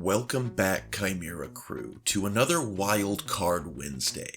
Welcome back, Chimera crew, to another Wild Card Wednesday.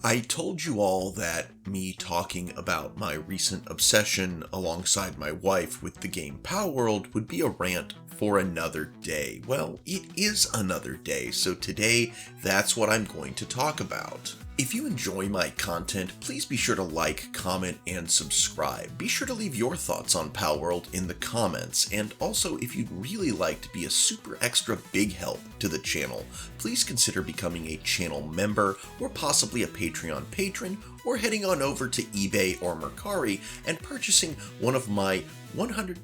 I told you all that me talking about my recent obsession alongside my wife with the game Palworld would be a rant for another day. Well, it is another day, so today that's what I'm going to talk about. If you enjoy my content, please be sure to like, comment, and subscribe. Be sure to leave your thoughts on Palworld in the comments, and also if you'd really like to be a super extra big help to the channel, please consider becoming a channel member, or possibly a Patreon patron, or heading on over to eBay or Mercari and purchasing one of my 100%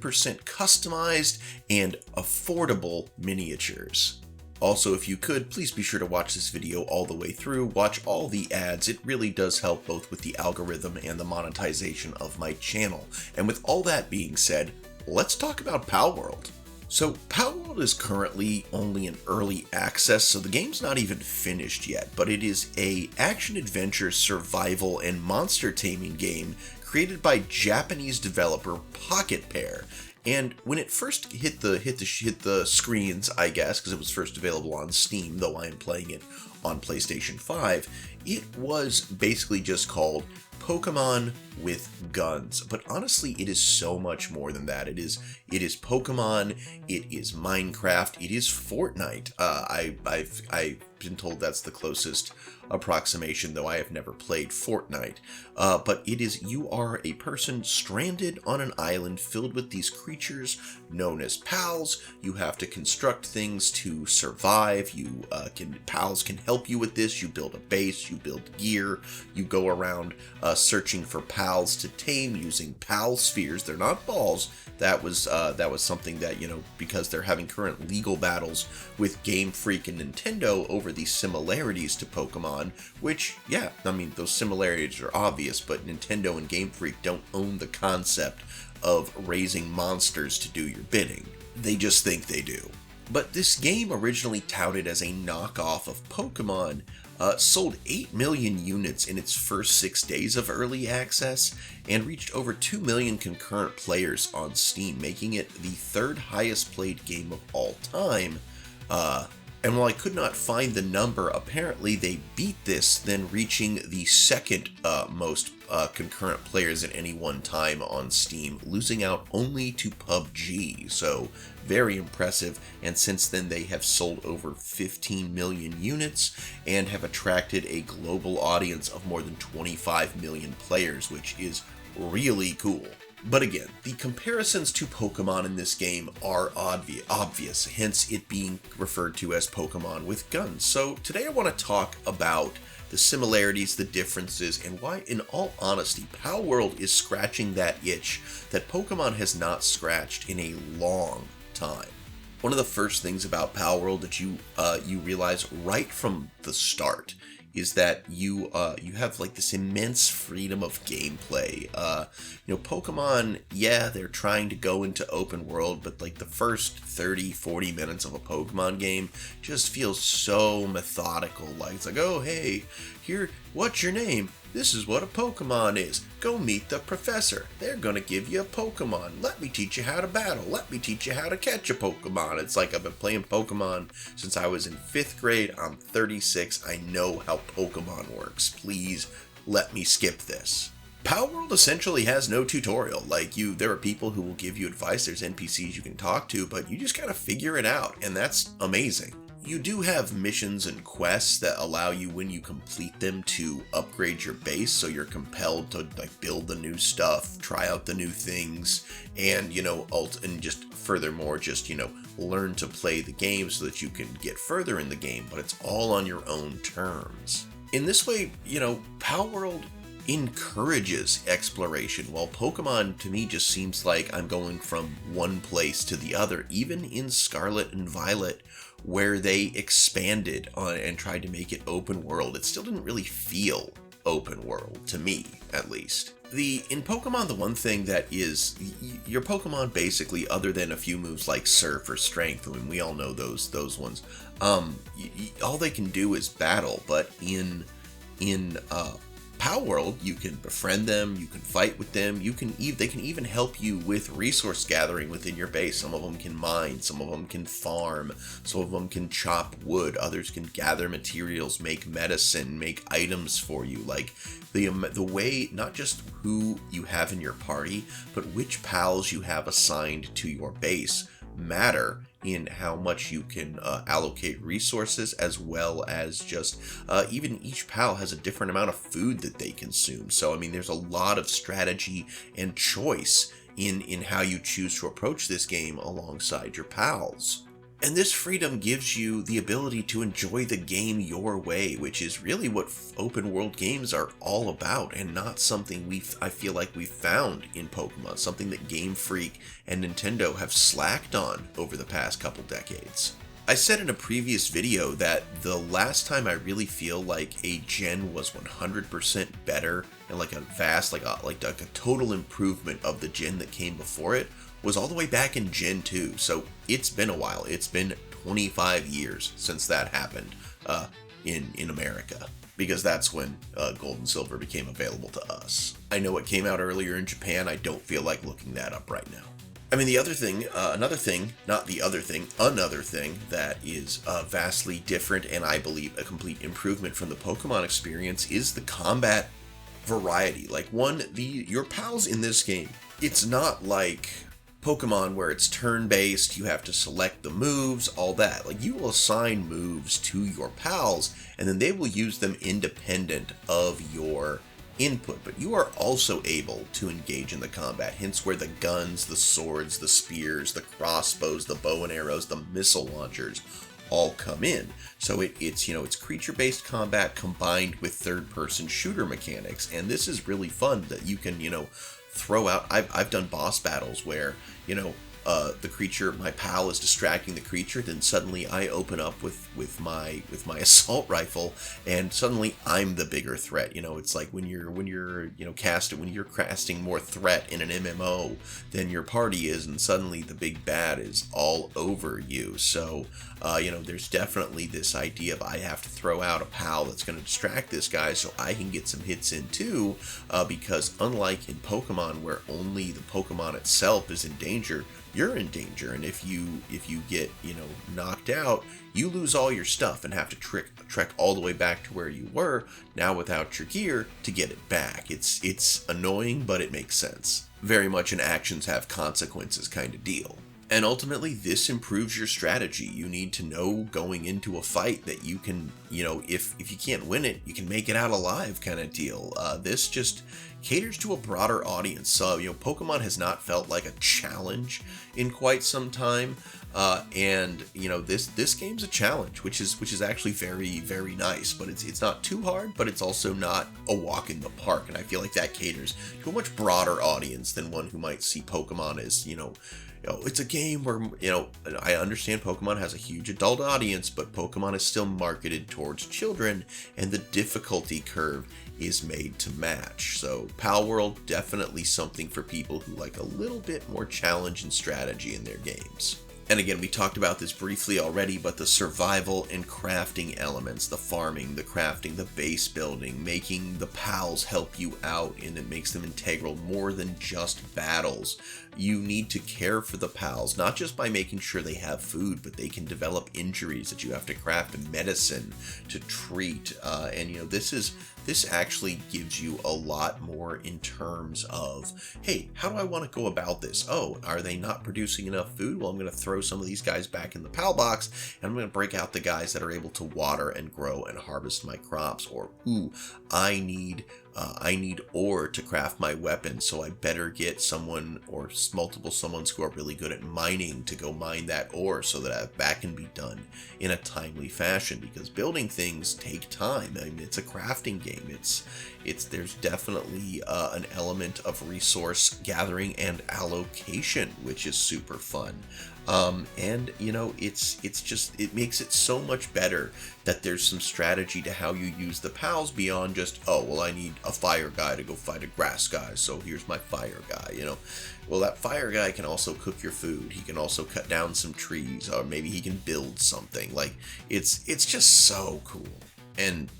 customized and affordable miniatures. Also, if you could, please be sure to watch this video all the way through, watch all the ads. It really does help both with the algorithm and the monetization of my channel. And with all that being said, let's talk about Palworld. So Palworld is currently only in early access, so the game's not even finished yet, but it is a action-adventure survival and monster taming game created by Japanese developer Pocket Pair. And when it first hit the screens, I guess, because it was first available on Steam, though I am playing it on PlayStation 5, it was basically just called Pokemon with guns. But honestly, it is so much more than that. It is Pokemon, it is Minecraft, it is Fortnite. I've been told that's the closest approximation, though I have never played Fortnite. But it is, you are a person stranded on an island filled with these creatures known as pals. You have to construct things to survive. Pals can help you with this. You build a base, you build gear, you go around searching for pals to tame using pal spheres. They're not balls. That was something that, because they're having current legal battles with Game Freak and Nintendo over the similarities to Pokemon, which, yeah, I mean, those similarities are obvious, but Nintendo and Game Freak don't own the concept of raising monsters to do your bidding. They just think they do. But this game, originally touted as a knockoff of Pokemon, sold 8 million units in its first 6 days of early access and reached over 2 million concurrent players on Steam, making it the third highest played game of all time. And while I could not find the number, apparently they beat this, then reaching the second most concurrent players at any one time on Steam, losing out only to PUBG. So very impressive, and since then they have sold over 15 million units and have attracted a global audience of more than 25 million players, which is really cool. But again, the comparisons to Pokemon in this game are obvious, hence it being referred to as Pokemon with guns. So today I want to talk about the similarities, the differences, and why, in all honesty, Palworld is scratching that itch that Pokemon has not scratched in a long time. One of the first things about Palworld that you realize right from the start is that you have like this immense freedom of gameplay. Pokemon, yeah, they're trying to go into open world, but like the first 30-40 minutes of a Pokemon game just feels so methodical. Like, it's like, oh, hey, here, what's your name? This is what a Pokemon is. Go meet the professor. They're gonna give you a Pokemon. Let me teach you how to battle. Let me teach you how to catch a Pokemon. It's like I've been playing Pokemon since I was in 5th grade. I'm 36. I know how Pokemon works. Please let me skip this. Palworld essentially has no tutorial. There are people who will give you advice. There's NPCs you can talk to, but you just gotta figure it out, and that's amazing. You do have missions and quests that allow you, when you complete them, to upgrade your base, so you're compelled to build the new stuff, try out the new things, and learn to play the game so that you can get further in the game, but it's all on your own terms. In this way, Palworld encourages exploration, while Pokemon to me just seems like I'm going from one place to the other. Even in Scarlet and Violet, where they expanded on and tried to make it open world, it still didn't really feel open world, to me at least. In Pokemon, the one thing that is, your Pokemon basically, other than a few moves like Surf or Strength, I mean, we all know those ones, all they can do is battle. But in Palworld, you can befriend them, you can fight with them, they can even help you with resource gathering within your base. Some of them can mine, some of them can farm, some of them can chop wood, others can gather materials, make medicine, make items for you. Like the way, not just who you have in your party, but which pals you have assigned to your base matter in how much you can allocate resources, as well as just even each pal has a different amount of food that they consume. So I mean, there's a lot of strategy and choice in how you choose to approach this game alongside your pals. And this freedom gives you the ability to enjoy the game your way, which is really what open world games are all about, and not something I feel like we've found in Pokemon, something that Game Freak and Nintendo have slacked on over the past couple decades. I said in a previous video that the last time I really feel like a gen was 100% better and like a vast, like a total improvement of the gen that came before it was all the way back in Gen 2. So it's been a while. It's been 25 years since that happened in America, because that's when Gold and Silver became available to us. I know it came out earlier in Japan. I don't feel like looking that up right now. I mean, another thing that is vastly different, and I believe a complete improvement from the Pokemon experience, is the combat variety. Like, your pals in this game, it's not like Pokemon where it's turn-based, you have to select the moves, all that. Like, you will assign moves to your pals, and then they will use them independent of your input, but you are also able to engage in the combat, hence where the guns, the swords, the spears, the crossbows, the bow and arrows, the missile launchers all come in. So it's creature-based combat combined with third-person shooter mechanics, and this is really fun that you can, throw out. I've done boss battles where, the creature, my pal is distracting the creature, then suddenly I open up with my assault rifle, and suddenly I'm the bigger threat. It's like when you're casting more threat in an MMO than your party is, and suddenly the big bad is all over you. So there's definitely this idea of I have to throw out a pal that's going to distract this guy so I can get some hits in too, because unlike in Pokemon where only the Pokemon itself is in danger, you're in danger, and if you get knocked out, you lose all your stuff and have to trek all the way back to where you were, now without your gear, to get it back. It's annoying, but it makes sense. Very much an actions have consequences kind of deal. And ultimately, this improves your strategy. You need to know going into a fight that you can, if you can't win it, you can make it out alive kind of deal. This just caters to a broader audience. So, Pokemon has not felt like a challenge in quite some time. And this game's a challenge, which is actually very, very nice. But it's not too hard, but it's also not a walk in the park. And I feel like that caters to a much broader audience than one who might see Pokemon as, it's a game where, I understand Pokemon has a huge adult audience, but Pokemon is still marketed towards children, and the difficulty curve is made to match. So Palworld, definitely something for people who like a little bit more challenge and strategy in their games. And again, we talked about this briefly already, but the survival and crafting elements, the farming, the crafting, the base building, making the pals help you out, and it makes them integral more than just battles. You need to care for the pals, not just by making sure they have food, but they can develop injuries that you have to craft medicine to treat. And this actually gives you a lot more in terms of, hey, how do I want to go about this? Oh, are they not producing enough food? Well, I'm going to throw some of these guys back in the pal box, and I'm going to break out the guys that are able to water and grow and harvest my crops. Or, I need ore to craft my weapon, so I better get someone or multiple someones who are really good at mining to go mine that ore so that can be done in a timely fashion, because building things take time. I mean, it's a crafting game. There's definitely an element of resource gathering and allocation, which is super fun. And it makes it so much better that there's some strategy to how you use the pals beyond just, I need a fire guy to go fight a grass guy, so here's my fire guy, Well, that fire guy can also cook your food. He can also cut down some trees, or maybe he can build something. Like, it's just so cool. And,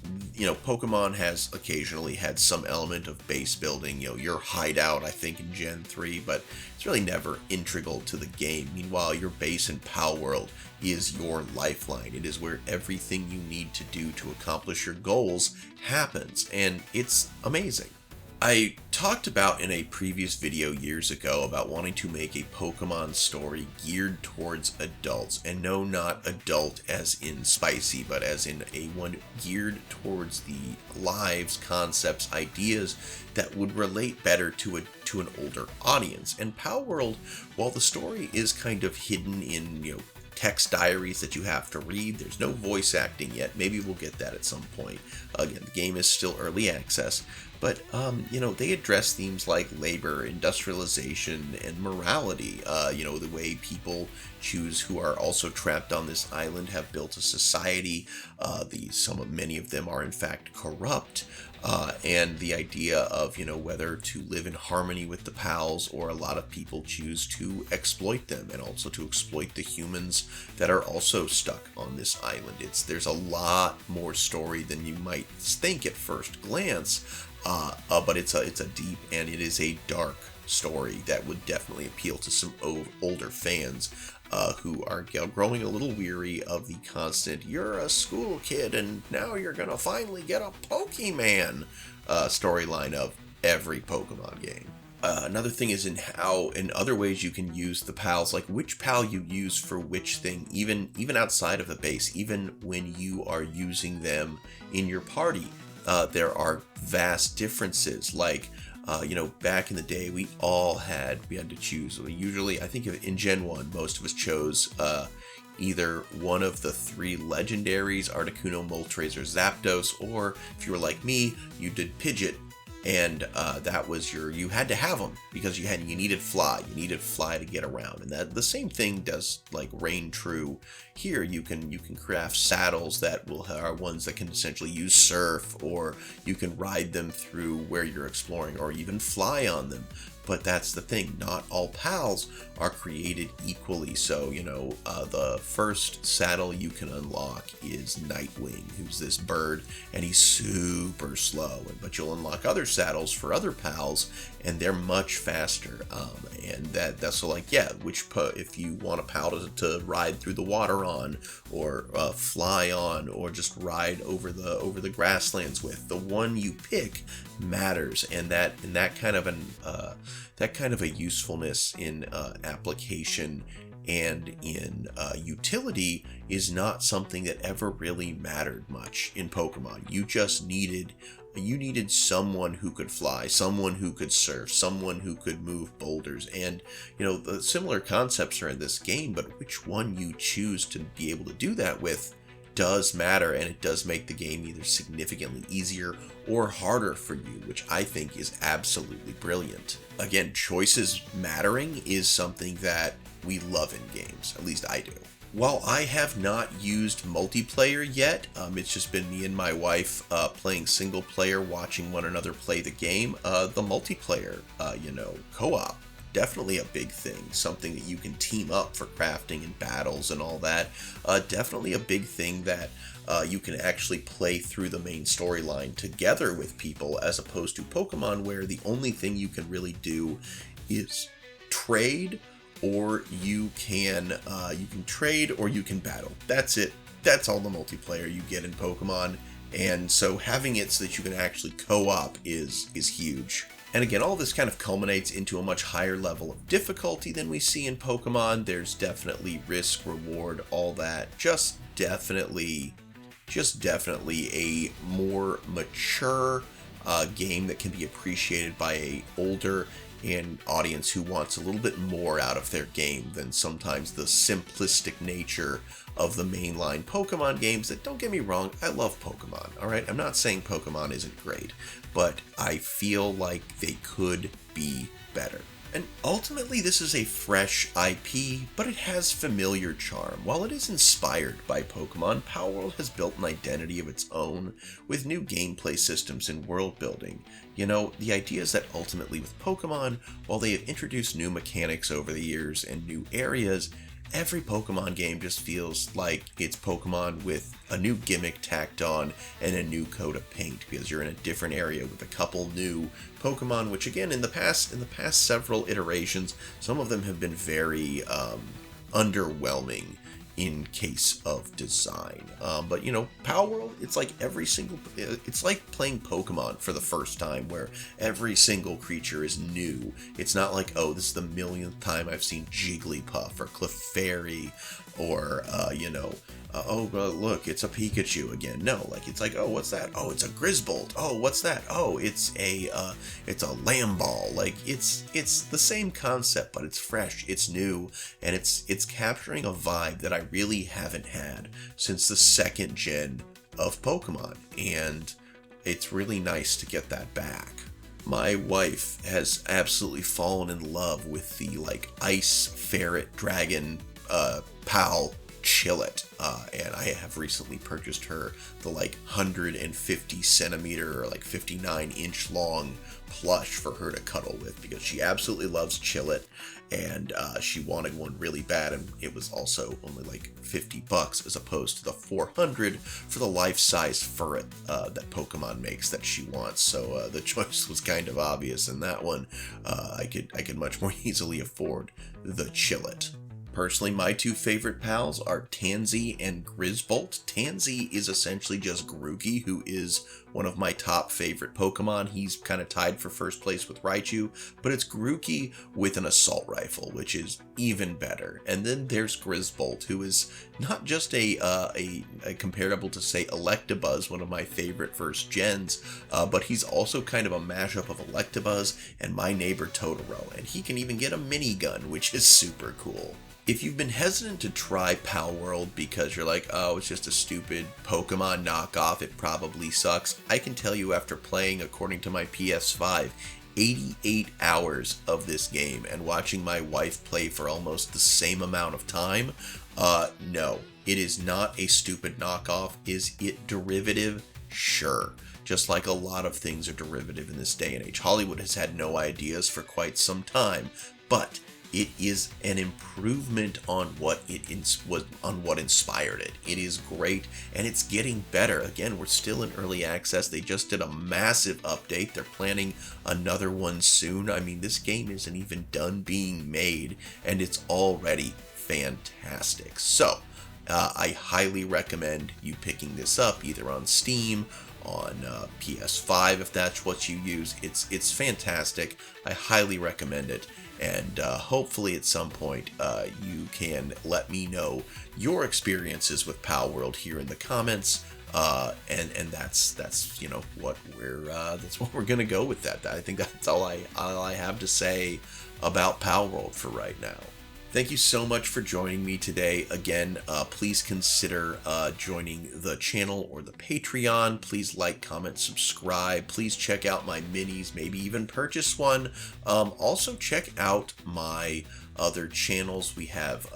Pokemon has occasionally had some element of base building, your hideout, I think, in Gen 3, but it's really never integral to the game. Meanwhile, your base in Palworld is your lifeline. It is where everything you need to do to accomplish your goals happens, and it's amazing. I talked about in a previous video years ago about wanting to make a Pokemon story geared towards adults, and no, not adult as in spicy, but as in a one geared towards the lives, concepts, ideas that would relate better to an older audience. And Palworld, while the story is kind of hidden in, text diaries that you have to read, there's no voice acting yet. Maybe we'll get that at some point. Again, the game is still early access, but they address themes like labor, industrialization, and morality. The way people choose who are also trapped on this island have built a society. Many of them are in fact corrupt. And the idea of, whether to live in harmony with the pals, or a lot of people choose to exploit them, and also to exploit the humans that are also stuck on this island. There's a lot more story than you might think at first glance, but it's a deep and it is a dark story that would definitely appeal to some older fans who are growing a little weary of the constant, you're a school kid and now you're gonna finally get a Pokemon storyline of every Pokemon game. Another thing is in other ways you can use the pals, like which pal you use for which thing, even outside of the base, even when you are using them in your party. There are vast differences, like back in the day, we had to choose. Usually, I think in Gen 1, most of us chose either one of the three legendaries, Articuno, Moltres, or Zapdos, or if you were like me, you did Pidgeot, and that was you had to have them because you needed Fly. You needed Fly to get around, and that the same thing does reign true here. You can craft saddles that are ones that can essentially use Surf, or you can ride them through where you're exploring, or even fly on them. But that's the thing, not all pals are created equally. So, the first saddle you can unlock is Nightwing, who's this bird, and he's super slow. But you'll unlock other saddles for other pals, and they're much faster. And that's so if you want a pal to ride through the water on, or fly on, or just ride over the grasslands with, the one you pick matters. And that kind of a usefulness in application and in utility is not something that ever really mattered much in Pokemon. You just needed someone who could fly, someone who could surf, someone who could move boulders. And the similar concepts are in this game, but which one you choose to be able to do that with does matter, and it does make the game either significantly easier or harder for you, which I think is absolutely brilliant. Again, choices mattering is something that we love in games, at least I do. While I have not used multiplayer yet, it's just been me and my wife playing single player, watching one another play the game. The multiplayer, co-op, definitely a big thing, something that you can team up for crafting and battles and all that. Definitely a big thing that you can actually play through the main storyline together with people, as opposed to Pokemon, where the only thing you can really do is trade, or you can trade, or you can battle. That's it. That's all the multiplayer you get in Pokemon. And so having it so that you can actually co-op is huge. And again, all this kind of culminates into a much higher level of difficulty than we see in Pokemon. There's definitely risk, reward, all that. Just definitely a more mature game that can be appreciated by a older an audience who wants a little bit more out of their game than sometimes the simplistic nature of the mainline Pokemon games that, don't get me wrong, I love Pokemon, alright? I'm not saying Pokemon isn't great, but I feel like they could be better. And ultimately, this is a fresh IP, but it has familiar charm. While it is inspired by Pokemon, Palworld has built an identity of its own with new gameplay systems and world building. The idea is that ultimately with Pokemon, while they have introduced new mechanics over the years and new areas, every Pokemon game just feels like it's Pokemon with a new gimmick tacked on and a new coat of paint, because you're in a different area with a couple new Pokemon, which again, in the past several iterations, some of them have been very underwhelming in case of design. But you know, Palworld, it's like it's like playing Pokemon for the first time, where every single creature is new. It's not like, oh, this is the millionth time I've seen Jigglypuff or Clefairy, or look, it's a Pikachu again. No, like, it's like, oh, what's that? Oh, it's a Grisbolt. Oh, what's that? Oh, it's a Lamball. Like, it's the same concept, but it's fresh, it's new, and it's capturing a vibe that I really haven't had since the second gen of Pokemon, and it's really nice to get that back. My wife has absolutely fallen in love with the like ice ferret dragon pal Chillet, and I have recently purchased her the like 150 centimeter or like 59 inch long plush for her to cuddle with, because she absolutely loves Chillet, and she wanted one really bad, and it was also only like $50 as opposed to the $400 for the life-size furret that Pokemon makes that she wants. So the choice was kind of obvious in that one. I could much more easily afford the Chillet. Personally, my two favorite pals are Tansy and Grisbolt. Tansy is essentially just Grookey, who is one of my top favorite Pokemon. He's kind of tied for first place with Raichu, but it's Grookey with an assault rifle, which is even better. And then there's Grisbolt, who is not just a comparable to, say, Electabuzz, one of my favorite first gens, but he's also kind of a mashup of Electabuzz and My Neighbor Totoro, and he can even get a minigun, which is super cool. If you've been hesitant to try Palworld because you're like, oh, it's just a stupid Pokemon knockoff, it probably sucks, I can tell you, after playing, according to my PS5, 88 hours of this game and watching my wife play for almost the same amount of time, no, it is not a stupid knockoff. Is it derivative? Sure. Just like a lot of things are derivative in this day and age. Hollywood has had no ideas for quite some time, but it is an improvement on what inspired it. It is great, and it's getting better. Again, we're still in early access. They just did a massive update. They're planning another one soon. I mean, this game isn't even done being made, and it's already fantastic. So, I highly recommend you picking this up, either on Steam, on PS5 if that's what you use. It's fantastic. I highly recommend it. And hopefully at some point you can let me know your experiences with Palworld here in the comments, and that's you know what we're gonna go with that. I think that's all I have to say about Palworld for right now. Thank you so much for joining me today. Again, please consider joining the channel or the Patreon. Please like, comment, subscribe. Please check out my minis, maybe even purchase one. Also check out my other channels. We have,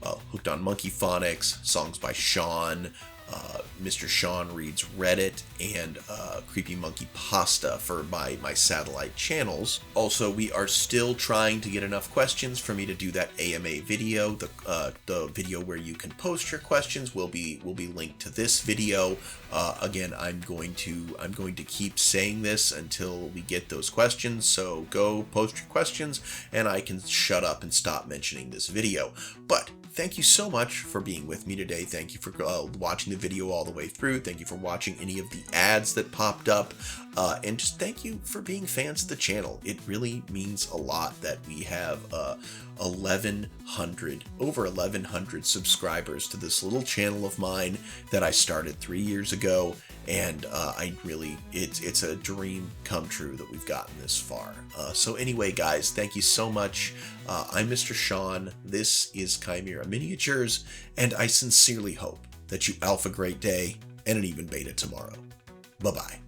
Hooked on Monkey Phonics, Songs by Sean, Mr. Sean Reads Reddit, and Creepy Monkey Pasta for my satellite channels. Also, we are still trying to get enough questions for me to do that AMA video. The video where you can post your questions will be linked to this video. Again, I'm going to keep saying this until we get those questions. So go post your questions, and I can shut up and stop mentioning this video. But thank you so much for being with me today. Thank you for watching the video all the way through. Thank you for watching any of the ads that popped up. And just thank you for being fans of the channel. It really means a lot that we have over 1,100 subscribers to this little channel of mine that I started 3 years ago. And it's a dream come true that we've gotten this far. So anyway, guys, thank you so much. I'm Mr. Sean. This is Chimera Miniatures, and I sincerely hope that you alpha great day and an even beta tomorrow. Bye-bye.